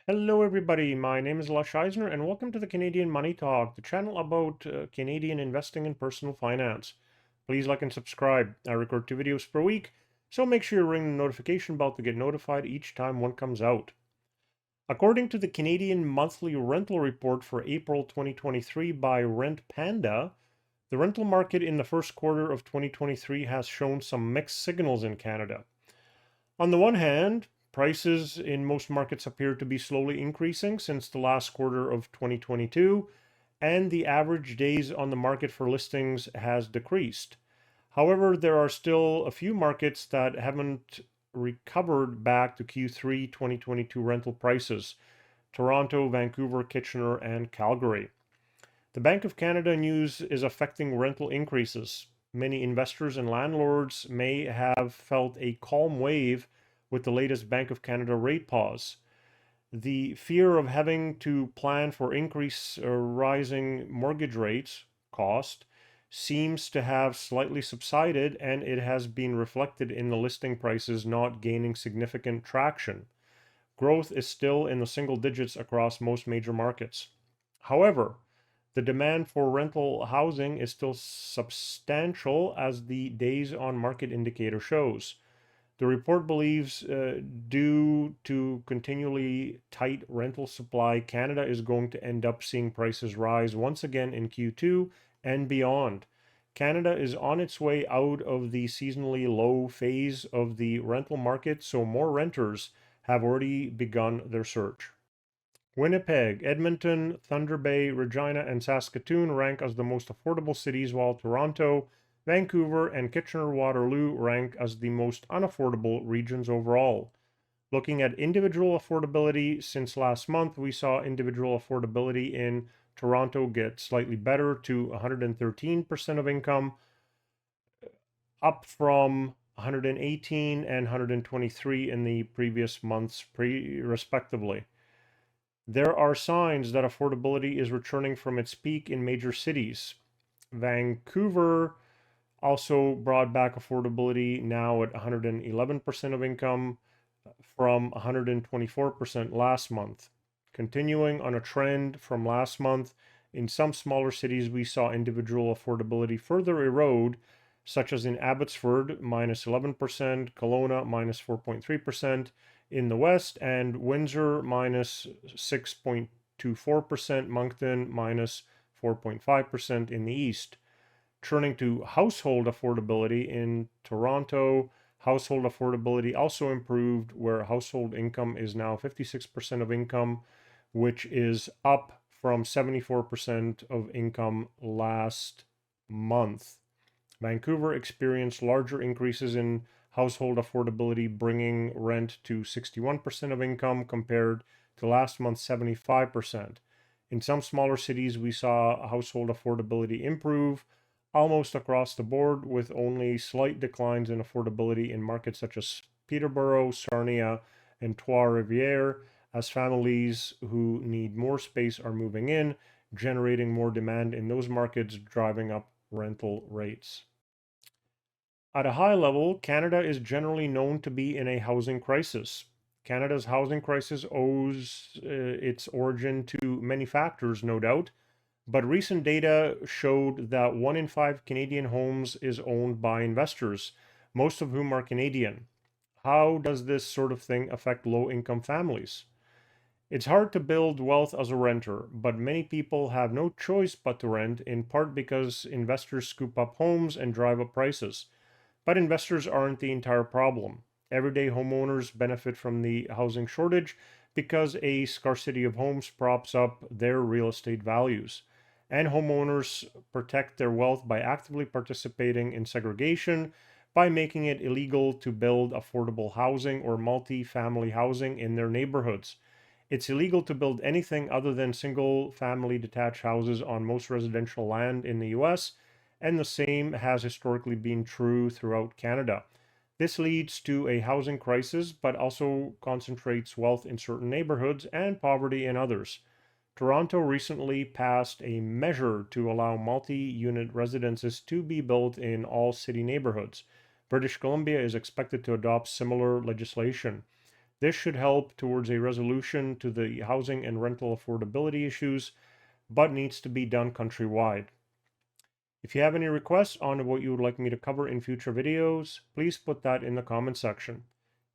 Hello, everybody. My name is Lush Eisner, and welcome to the Canadian Money Talk, the channel about Canadian investing and personal finance. Please like and subscribe. I record 2 videos per week, so make sure you ring the notification bell to get notified each time one comes out. According to the Canadian Monthly Rental Report for April 2023 by Rent Panda, the rental market in the first quarter of 2023 has shown some mixed signals in Canada. On the one hand, prices in most markets appear to be slowly increasing since the last quarter of 2022, and the average days on the market for listings has decreased. However, there are still a few markets that haven't recovered back to Q3 2022 rental prices: Toronto, Vancouver, Kitchener, and Calgary. The Bank of Canada news is affecting rental increases. Many investors and landlords may have felt a calm wave with the latest Bank of Canada rate pause. The fear of having to plan for increase or rising mortgage rates cost seems to have slightly subsided, and it has been reflected in the listing prices not gaining significant traction. Growth is still in the single digits across most major markets. However, the demand for rental housing is still substantial, as the days on market indicator shows. The report believes, due to continually tight rental supply, Canada is going to end up seeing prices rise once again in Q2 and beyond. Canada is on its way out of the seasonally low phase of the rental market, so more renters have already begun their search. Winnipeg, Edmonton, Thunder Bay, Regina, and Saskatoon rank as the most affordable cities, while Toronto, Vancouver, and Kitchener-Waterloo rank as the most unaffordable regions overall. Looking at individual affordability since last month, we saw individual affordability in Toronto get slightly better to 113% of income, up from 118 and 123 in the previous months, respectively. There are signs that affordability is returning from its peak in major cities. Vancouver also brought back affordability, now at 111% of income from 124% last month. Continuing on a trend from last month, in some smaller cities we saw individual affordability further erode, such as in Abbotsford, minus 11%, Kelowna, minus 4.3% in the west, and Windsor, minus 6.24%, Moncton, minus 4.5% in the east. Turning to household affordability in Toronto, household affordability also improved, where household income is now 56% of income, which is up from 74% of income last month. Vancouver experienced larger increases in household affordability, bringing rent to 61% of income compared to last month's 75%. In some smaller cities, we saw household affordability improve almost across the board, with only slight declines in affordability in markets such as Peterborough, Sarnia, and Trois-Rivières, as families who need more space are moving in, generating more demand in those markets, driving up rental rates. At a high level, Canada is generally known to be in a housing crisis. Canada's housing crisis owes its origin to many factors, no doubt, but recent data showed that 1 in 5 Canadian homes is owned by investors, most of whom are Canadian. How does this sort of thing affect low-income families? It's hard to build wealth as a renter, but many people have no choice but to rent, in part because investors scoop up homes and drive up prices. But investors aren't the entire problem. Everyday homeowners benefit from the housing shortage because a scarcity of homes props up their real estate values. And homeowners protect their wealth by actively participating in segregation, by making it illegal to build affordable housing or multi-family housing in their neighborhoods. It's illegal to build anything other than single-family detached houses on most residential land in the US, and the same has historically been true throughout Canada. This leads to a housing crisis, but also concentrates wealth in certain neighborhoods and poverty in others. Toronto recently passed a measure to allow multi-unit residences to be built in all city neighborhoods. British Columbia is expected to adopt similar legislation. This should help towards a resolution to the housing and rental affordability issues, but needs to be done countrywide. If you have any requests on what you would like me to cover in future videos, please put that in the comment section.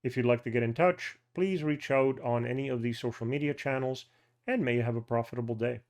If you'd like to get in touch, please reach out on any of these social media channels, and may you have a profitable day.